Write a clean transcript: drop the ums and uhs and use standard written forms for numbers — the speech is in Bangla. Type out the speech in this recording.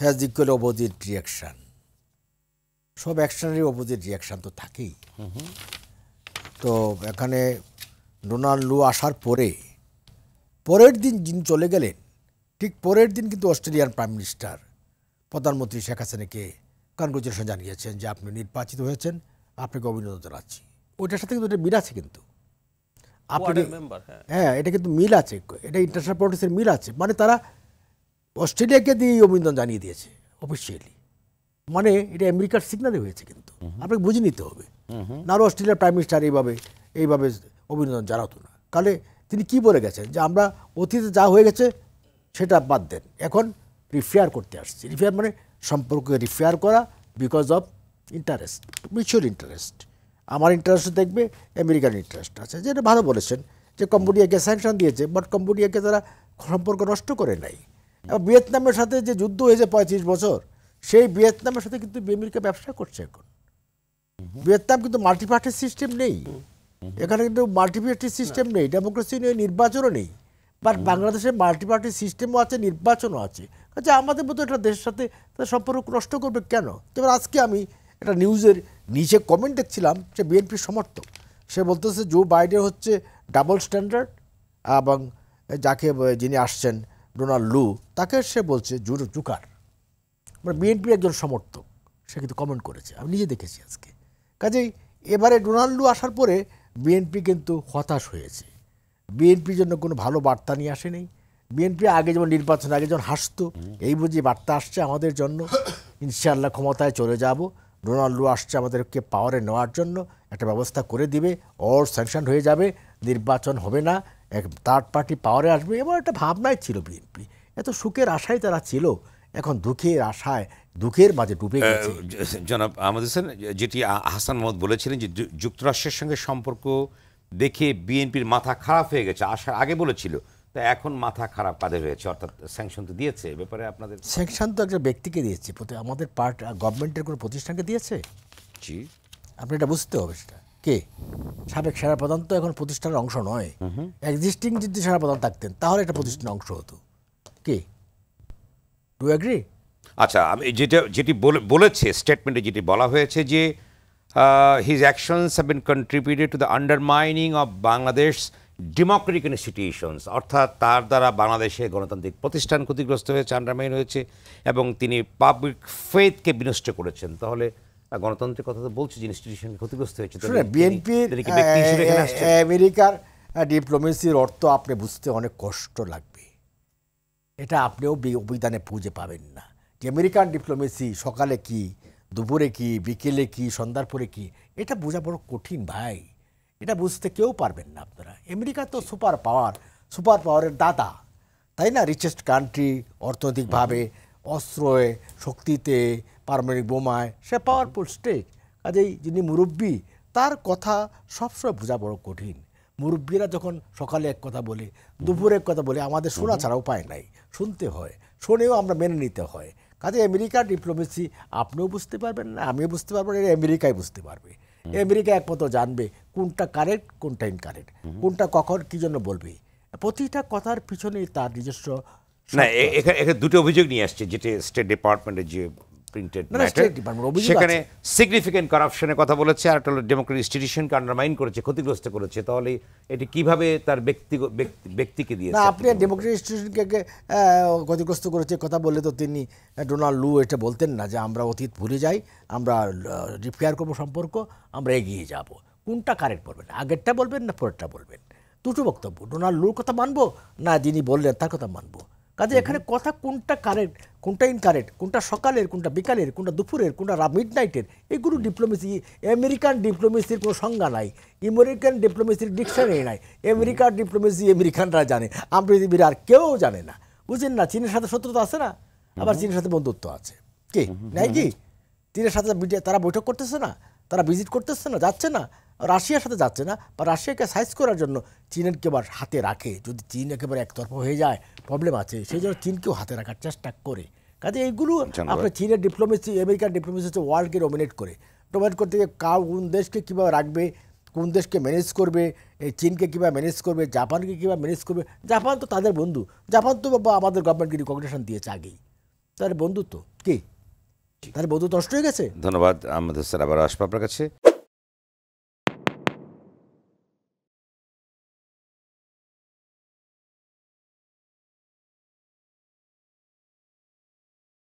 Has equal opposite reaction. সব অ্যাকশনেরই অপোজিট রিয়াকশান তো থাকেই। তো এখানে ডোনাল্ড লু আসার পরের দিন যিনি চলে গেলেন, ঠিক পরের দিন কিন্তু অস্ট্রেলিয়ান প্রাইম মিনিস্টার প্রধানমন্ত্রী শেখ হাসিনাকে কনগ্রেচুলেশন জানিয়েছেন যে আপনি নির্বাচিত হয়েছেন, আপনাকে অভিনন্দন জানাচ্ছি। ওইটার সাথে কিন্তু মিল আছে, কিন্তু হ্যাঁ এটা কিন্তু মিল আছে, এটা ইন্টারন্যাশনাল পলিটিক্সের মিল আছে। মানে তারা অস্ট্রেলিয়াকে দিয়ে অভিনন্দন জানিয়ে দিয়েছে অফিসিয়ালি, মানে এটা আমেরিকার সিগনালে হয়েছে। কিন্তু আপনাকে বুঝে নিতে হবে, না অস্ট্রেলিয়ার প্রাইম মিনিস্টার এইভাবে অভিনন্দন জানাতো না। কালে তিনি কি বলে গেছেন যে আমরা অতীতে যা হয়ে গেছে সেটা বাদ দেন, এখন রিফেয়ার করতে আসছি। রিফেয়ার মানে সম্পর্ককে রিফেয়ার করা because of interest, mutual interest. আমার ইন্টারেস্ট দেখবে, আমেরিকান ইন্টারেস্ট আছে, যেটা ভালো বলেছেন যে কম্বোডিয়াকে স্যাংশন দিয়েছে, বাট কম্বোডিয়াকে তারা সম্পর্ক নষ্ট করে নাই। এবং ভিয়েতনামের সাথে যে যুদ্ধ হয়েছে 35 বছর, সেই ভিয়েতনামের সাথে কিন্তু আমেরিকা ব্যবসা করছে এখন। ভিয়েতনাম কিন্তু মাল্টিপার্টি সিস্টেম নেই, এখানে কিন্তু মাল্টিপার্টি সিস্টেম নেই, ডেমোক্রেসি নেই, নির্বাচনও নেই। বাট বাংলাদেশের মাল্টিপার্টি সিস্টেমও আছে, নির্বাচনও আছে। আচ্ছা, আমাদের মতো একটা দেশের সাথে তার সম্পর্ক নষ্ট করবে কেন? যেমন আজকে আমি একটা নিউজের নিচে কমেন্ট দেখছিলাম, সে বিএনপির সমর্থক, সে বলতেছে জো বাইডেন হচ্ছে ডাবল স্ট্যান্ডার্ড, এবং যিনি আসছেন ডোনাল্ড লু, তাকে সে বলছে জুকার। মানে বিএনপির একজন সমর্থক, সে কিন্তু কমেন্ট করেছে, আমি নিজে দেখেছি আজকে। কাজেই এবারে ডোনাল্ড লু আসার পরে বিএনপি কিন্তু হতাশ হয়েছে, বিএনপির জন্য কোনো ভালো বার্তা নিয়ে আসেনি। বিএনপি আগে যেমন নির্বাচন আগে যেমন হাসতো, এই বুঝি বার্তা আসছে আমাদের জন্য, ইনশাআল্লাহ ক্ষমতায় চলে যাব, ডোনাল্ড লু আসছে আমাদেরকে পাওয়ারে নেওয়ার জন্য, একটা ব্যবস্থা করে দিবে, ওর স্যাংশন হয়ে যাবে, নির্বাচন হবে না, এক থার্ড পার্টি পাওয়ারে আসবে, এবার একটা ভাবনাই ছিল বিএনপি। এত সুখের আশায় তারা ছিল, এখন দুঃখের আশায় দুঃখের মাঝে ডুবে গেছে। জনাব আহমদ হোসেন, যেটি হাসান মোহাম্মদ বলেছিলেন যে যুক্তরাষ্ট্রের সঙ্গে সম্পর্ক দেখে বিএনপির মাথা খারাপ হয়ে গেছে, আসার আগে বলেছিল, তা এখন মাথা খারাপ কাদের হয়েছে? অর্থাৎ স্যাংশন তো দিয়েছে, এ ব্যাপারে আপনাদের? স্যাংশন তো একটা ব্যক্তিকে দিয়েছে, আমাদের গভর্নমেন্টের কোনো প্রতিষ্ঠানকে দিয়েছে। জি, আপনি এটা বুঝতে হবে, সেটা কে? সাবেক সেনাপ্রধান তো এখন প্রতিষ্ঠানের অংশ নয়। এক্সিস্টিং যদি সেনাপ্রধান থাকতেন তাহলে একটা প্রতিষ্ঠানের অংশ হতো। কে? Do agree? আচ্ছা, আমি যেটি বলেছে স্টেটমেন্টে যেটি বলা হয়েছে যে his actions have been contributed to the undermining of Bangladesh democratic institutions, অর্থাৎ তার দ্বারা বাংলাদেশে গণতান্ত্রিক প্রতিষ্ঠান ক্ষতিগ্রস্ত হয়েছে, আন্ডারমাইন হয়েছে, এবং তিনি পাবলিক ফেথকে বিনষ্ট করেছেন। তাহলে গণতন্ত্রের কথা তো বলছে যে ইনস্টিটিউশন ক্ষতিগ্রস্ত হয়েছে। বিএনপির আমেরিকার ডিপ্লোমেসির অর্থ আপনি বুঝতে অনেক কষ্ট লাগবে, এটা আপনিও অভিধানে খুঁজে পাবেন না যে আমেরিকান ডিপ্লোমেসি সকালে কি, দুপুরে কি, বিকেলে কি, সন্ধ্যার পরে কি, এটা বোঝা বড় কঠিন ভাই, এটা বুঝতে কেউ পারবেন না আপনারা। আমেরিকা তো সুপার পাওয়ারের দাদা, তাই না? রিচেস্ট কান্ট্রি, অর্থনৈতিকভাবে, অস্ত্রে, শক্তিতে, পারমাণবিক বোমায়, সে পাওয়ারফুল স্টেট। কাজেই যিনি মুরব্বী, তার কথা সবসময় বোঝা বড় কঠিন। মুরব্বীরা যখন সকালে এক কথা বলে, দুপুরে এক কথা বলে, আমাদের শোনা ছাড়া উপায় নাই, শুনতে হয়, শুনেও আমরা মেনে নিতে হয়। কাজে আমেরিকার ডিপ্লোমেসি আপনিও বুঝতে পারবেন না, আমিও বুঝতে পারবো না, আমেরিকাই বুঝতে পারবে। আমেরিকা একমাত্র জানবে কোনটা কারেক্ট, কোনটা ইনকারেক্ট, কোনটা কখন কী জন্য বলবে। প্রতিটা কথার পিছনে তার নিজস্ব না। এখানে দুটো অভিযোগ নিয়ে আসছে, যেটা স্টেট ডিপার্টমেন্টের যে প্রিন্টেড ম্যাটার, সেখানে সিগনিফিক্যান্ট কারাপশনের কথা বলেছে, আর একটা হলো ডেমোক্রেটিক ইনস্টিটিউশনকে আন্ডারমাইন করেছে, ক্ষতিগ্রস্ত করেছে। তাহলে এটি কিভাবে তার ব্যক্তিকে দিয়েছে? না, আপনি ডেমোক্রেটিক ইনস্টিটিউশনকে ক্ষতিগ্রস্ত করেছে কথা বললে তো তিনি ডোনাল্ড লু এটা বলতেন না যে আমরা অতীত ভুলে যাই, আমরা রিপেয়ার করবো সম্পর্ক, আমরা এগিয়ে যাব। কোনটা কারেক্ট বলবেন? আগেরটা বলবেন না পরেরটা বলবেন? দুটো বক্তব্য। ডোনাল্ড লুর কথা মানবো না যিনি বললেন তার কথা মানবো? কাজে এখানে কথা কোনটা কারেক্ট, কোনটা ইনকারেক্ট, কোনটা সকালের, কোনটা বিকালের, কোনটা দুপুরের, কোনটা মিড নাইটের, এগুলো ডিপ্লোমেসি। আমেরিকান ডিপ্লোমেসির কোনো সংজ্ঞা নাই, আমেরিকান ডিপ্লোমেসির ডিকশনারি নাই। আমেরিকার ডিপ্লোমেসি আমেরিকানরা জানে, আমরা পৃথিবীর আর কেউ জানে না, বুঝলেন না? চীনের সাথে শত্রুতা আছে না, আবার চীনের সাথে বন্ধুত্ব আছে, কি নাই? কি চীনের সাথে তারা বৈঠক করতেছে না, তারা ভিজিট করতেছে না, যাচ্ছে না, রাশিয়ার সাথে যাচ্ছে না, বা রাশিয়াকে সাইজ করার জন্য চীনের কেবার হাতে রাখে। যদি চীন একেবারে একতরফা হয়ে যায় প্রবলেম আছে, সেই জন্য চীনকেও হাতে রাখার চেষ্টা করে। কাজে এইগুলো আপনার চীনের ডিপ্লোমেসি, আমেরিকার ডিপ্লোমেসি হচ্ছে ওয়ার্ল্ডকে ডোমিনেট করতে গিয়ে কোন দেশকে কীভাবে রাখবে, কোন দেশকে ম্যানেজ করবে, এই চীনকে কীভাবে ম্যানেজ করবে, জাপানকে কীভাবে ম্যানেজ করবে। জাপান তো তাদের বন্ধু, জাপান তো আমাদের গভর্নমেন্টকে রিকগনিশন দিয়েছে আগেই, তাদের বন্ধু তো। কি তাহলে বন্ধু নষ্ট হয়ে গেছে? ধন্যবাদ আমাদের স্যার, আবার আসবো আপনার কাছে।